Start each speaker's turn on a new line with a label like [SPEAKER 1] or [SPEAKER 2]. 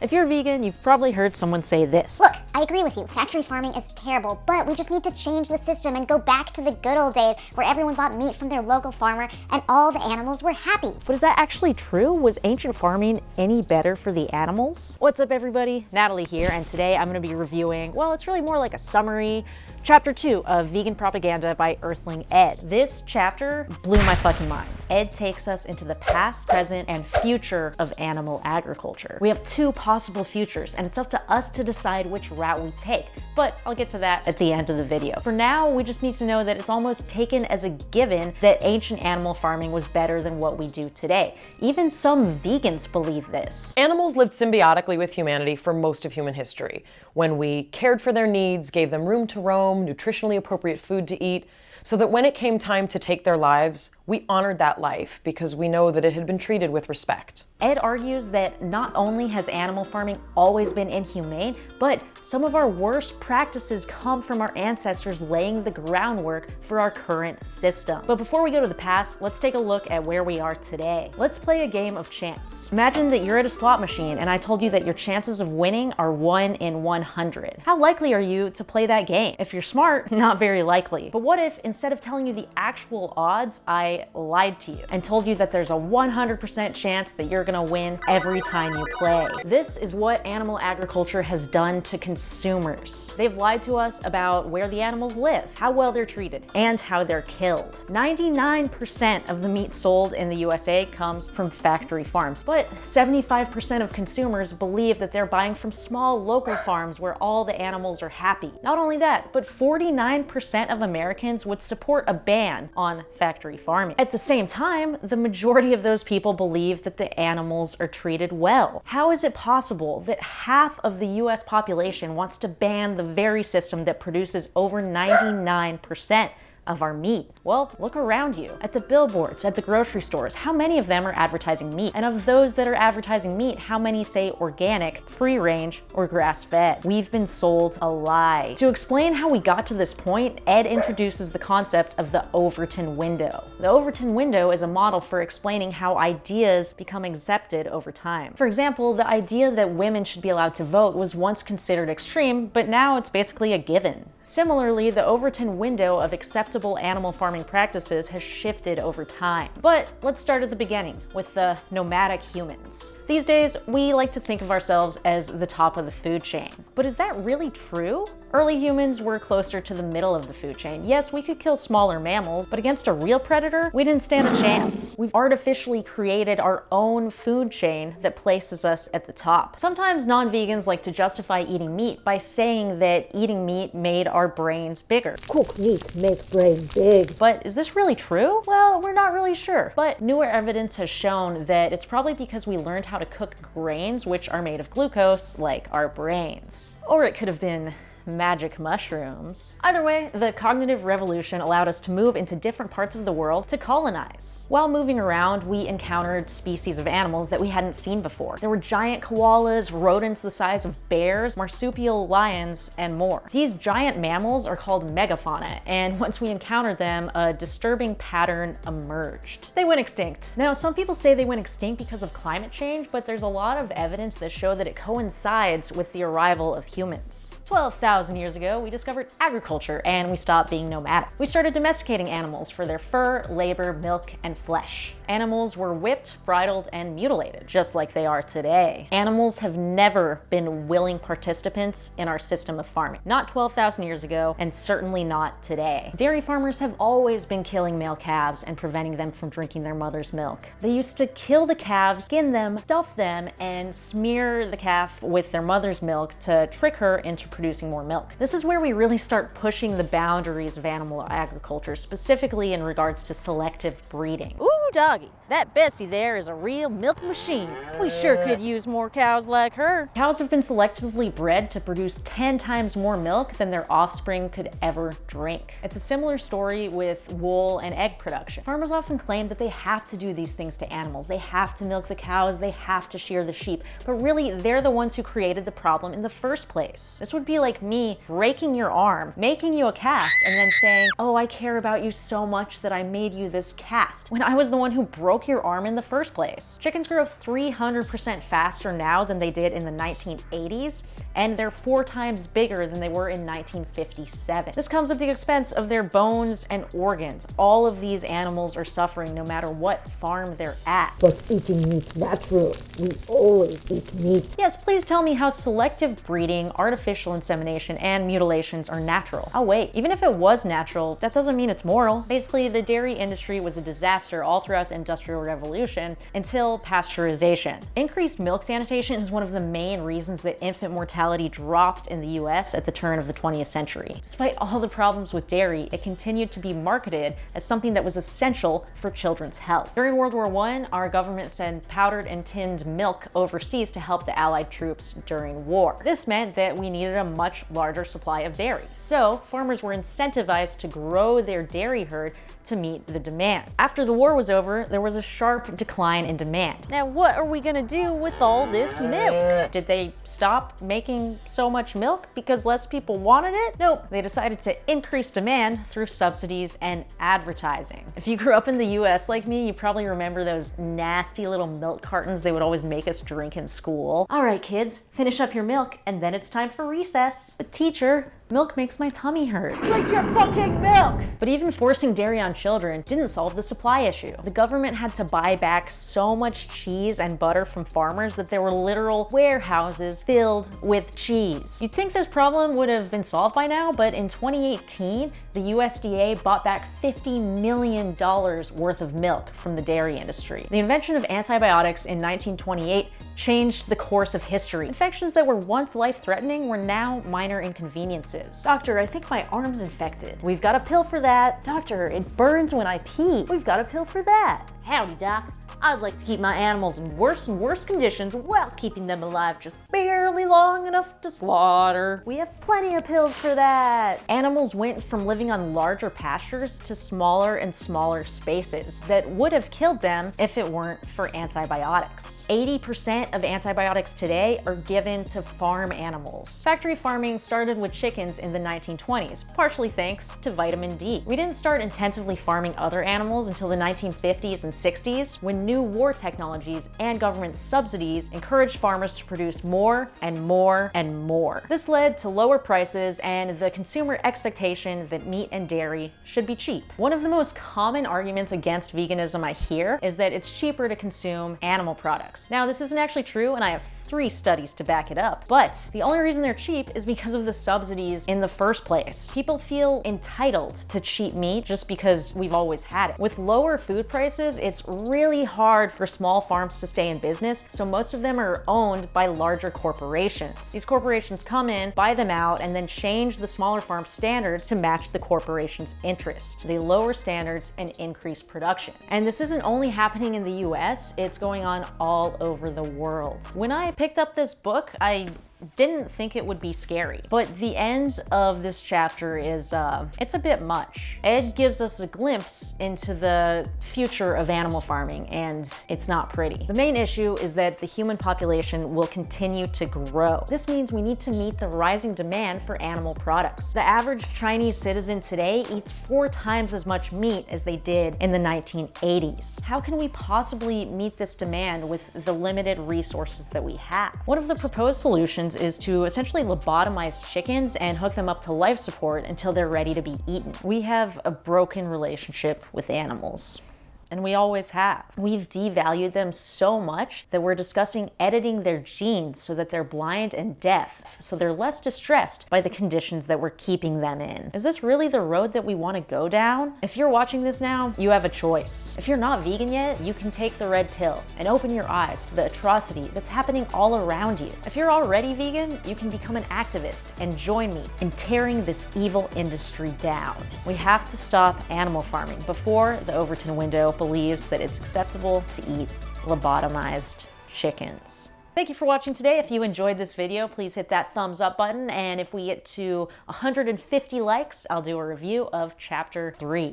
[SPEAKER 1] If you're vegan, you've probably heard someone say this.
[SPEAKER 2] Look, I agree with you. Factory farming is terrible, but we just need to change the system and go back to the good old days where everyone bought meat from their local farmer and all the animals were happy.
[SPEAKER 1] But is that actually true? Was ancient farming any better for the animals? What's up, everybody? Natalie here, and today I'm going to be reviewing, well, it's really more like a summary, Chapter 2 of Vegan Propaganda by Earthling Ed. This chapter blew my fucking mind. Ed takes us into the past, present, and future of animal agriculture. We have two possible futures, and it's up to us to decide which route we take. But I'll get to that at the end of the video. For now, we just need to know that it's almost taken as a given that ancient animal farming was better than what we do today. Even some vegans believe this.
[SPEAKER 3] Animals lived symbiotically with humanity for most of human history. When we cared for their needs, gave them room to roam, nutritionally appropriate food to eat, so that when it came time to take their lives, we honored that life because we know that it had been treated with respect.
[SPEAKER 1] Ed argues that not only has animal farming always been inhumane, but some of our worst practices come from our ancestors laying the groundwork for our current system. But before we go to the past, let's take a look at where we are today. Let's play a game of chance. Imagine that you're at a slot machine and I told you that your chances of winning are 1 in 100. How likely are you to play that game? If you're smart, not very likely. But what if instead of telling you the actual odds, I lied to you and told you that there's a 100% chance that you're gonna win every time you play? This is what animal agriculture has done to consumers. They've lied to us about where the animals live, how well they're treated, and how they're killed. 99% of the meat sold in the USA comes from factory farms, but 75% of consumers believe that they're buying from small local farms where all the animals are happy. Not only that, but 49% of Americans would support a ban on factory farming. At the same time, the majority of those people believe that the animals are treated well. How is it possible that half of the US population wants to ban the very system that produces over 99% of our meat? Well, look around you. At the billboards, at the grocery stores, how many of them are advertising meat? And of those that are advertising meat, how many say organic, free range, or grass-fed? We've been sold a lie. To explain how we got to this point, Ed introduces the concept of the Overton window. The Overton window is a model for explaining how ideas become accepted over time. For example, the idea that women should be allowed to vote was once considered extreme, but now it's basically a given. Similarly, the Overton window of acceptable animal farming practices has shifted over time. But let's start at the beginning with the nomadic humans. These days, we like to think of ourselves as the top of the food chain. But is that really true? Early humans were closer to the middle of the food chain. Yes, we could kill smaller mammals, but against a real predator, we didn't stand a chance. We've artificially created our own food chain that places us at the top. Sometimes non-vegans like to justify eating meat by saying that eating meat made our brains bigger.
[SPEAKER 4] Cooked meat makes brain big.
[SPEAKER 1] But is this really true? Well, we're not really sure. But newer evidence has shown that it's probably because we learned how to cook grains, which are made of glucose, like our brains. Or it could have been magic mushrooms. Either way, the cognitive revolution allowed us to move into different parts of the world to colonize. While moving around, we encountered species of animals that we hadn't seen before. There were giant koalas, rodents the size of bears, marsupial lions, and more. These giant mammals are called megafauna, and once we encountered them, a disturbing pattern emerged. They went extinct. Now, some people say they went extinct because of climate change, but there's a lot of evidence that show that it coincides with the arrival of humans. 12,000 years ago, we discovered agriculture and we stopped being nomadic. We started domesticating animals for their fur, labor, milk, and flesh. Animals were whipped, bridled, and mutilated, just like they are today. Animals have never been willing participants in our system of farming. Not 12,000 years ago, and certainly not today. Dairy farmers have always been killing male calves and preventing them from drinking their mother's milk. They used to kill the calves, skin them, stuff them, and smear the calf with their mother's milk to trick her into producing more milk. This is where we really start pushing the boundaries of animal agriculture, specifically in regards to selective breeding. Ooh, doggy, that Bessie there is a real milk machine. We sure could use more cows like her. Cows have been selectively bred to produce 10 times more milk than their offspring could ever drink. It's a similar story with wool and egg production. Farmers often claim that they have to do these things to animals. They have to milk the cows, they have to shear the sheep, but really they're the ones who created the problem in the first place. This would be like me breaking your arm, making you a cast, and then saying, oh, I care about you so much that I made you this cast, when I was the one who broke your arm in the first place. Chickens grow 300% faster now than they did in the 1980s, and they're 4 times bigger than they were in 1957. This comes at the expense of their bones and organs. All of these animals are suffering no matter what farm they're at.
[SPEAKER 4] But eating meat natural. We always eat meat.
[SPEAKER 1] Yes, please tell me how selective breeding, artificial insemination, and mutilations are natural. Oh wait, even if it was natural, that doesn't mean it's moral. Basically, the dairy industry was a disaster all throughout the Industrial Revolution until pasteurization. Increased milk sanitation is one of the main reasons that infant mortality dropped in the US at the turn of the 20th century. Despite all the problems with dairy, it continued to be marketed as something that was essential for children's health. During World War I, our government sent powdered and tinned milk overseas to help the Allied troops during war. This meant that we needed a much larger supply of dairy. So farmers were incentivized to grow their dairy herd to meet the demand. After the war was over, there was a sharp decline in demand. Now, what are we gonna do with all this milk? Did they stop making so much milk because less people wanted it? Nope, they decided to increase demand through subsidies and advertising. If you grew up in the US like me, you probably remember those nasty little milk cartons they would always make us drink in school. All right, kids, finish up your milk and then it's time for recess. But teacher, milk makes my tummy hurt.
[SPEAKER 5] Drink your fucking milk!
[SPEAKER 1] But even forcing dairy on children didn't solve the supply issue. The government had to buy back so much cheese and butter from farmers that there were literal warehouses filled with cheese. You'd think this problem would have been solved by now, but in 2018, the USDA bought back $50 million worth of milk from the dairy industry. The invention of antibiotics in 1928 changed the course of history. Infections that were once life-threatening were now minor inconveniences. Doctor, I think my arm's infected. We've got a pill for that. Doctor, it burns when I pee. We've got a pill for that. Howdy, Doc. I'd like to keep my animals in worse and worse conditions while keeping them alive just barely long enough to slaughter. We have plenty of pills for that. Animals went from living on larger pastures to smaller and smaller spaces that would have killed them if it weren't for antibiotics. 80% of antibiotics today are given to farm animals. Factory farming started with chickens in the 1920s, partially thanks to vitamin D. We didn't start intensively farming other animals until the 1950s and 60s, when new war technologies and government subsidies encouraged farmers to produce more and more and more. This led to lower prices and the consumer expectation that meat and dairy should be cheap. One of the most common arguments against veganism I hear is that it's cheaper to consume animal products. Now, this isn't actually true, and I have 3 studies to back it up, but the only reason they're cheap is because of the subsidies in the first place. People feel entitled to cheap meat just because we've always had it. With lower food prices, it's really hard for small farms to stay in business, so most of them are owned by larger corporations. These corporations come in, buy them out, and then change the smaller farm standards to match the corporation's interest. They lower standards and increase production. And this isn't only happening in the US, it's going on all over the world. When I picked up this book, I didn't think it would be scary, but the end of this chapter is, it's a bit much. Ed gives us a glimpse into the future of animal farming, and it's not pretty. The main issue is that the human population will continue to grow. This means we need to meet the rising demand for animal products. The average Chinese citizen today eats 4 times as much meat as they did in the 1980s. How can we possibly meet this demand with the limited resources that we have? One of the proposed solutions is to essentially lobotomize chickens and hook them up to life support until they're ready to be eaten. We have a broken relationship with animals. And we always have. We've devalued them so much that we're discussing editing their genes so that they're blind and deaf, so they're less distressed by the conditions that we're keeping them in. Is this really the road that we want to go down? If you're watching this now, you have a choice. If you're not vegan yet, you can take the red pill and open your eyes to the atrocity that's happening all around you. If you're already vegan, you can become an activist and join me in tearing this evil industry down. We have to stop animal farming before the Overton window believes that it's acceptable to eat lobotomized chickens. Thank you for watching today. If you enjoyed this video, please hit that thumbs up button. And if we get to 150 likes, I'll do a review of chapter 3.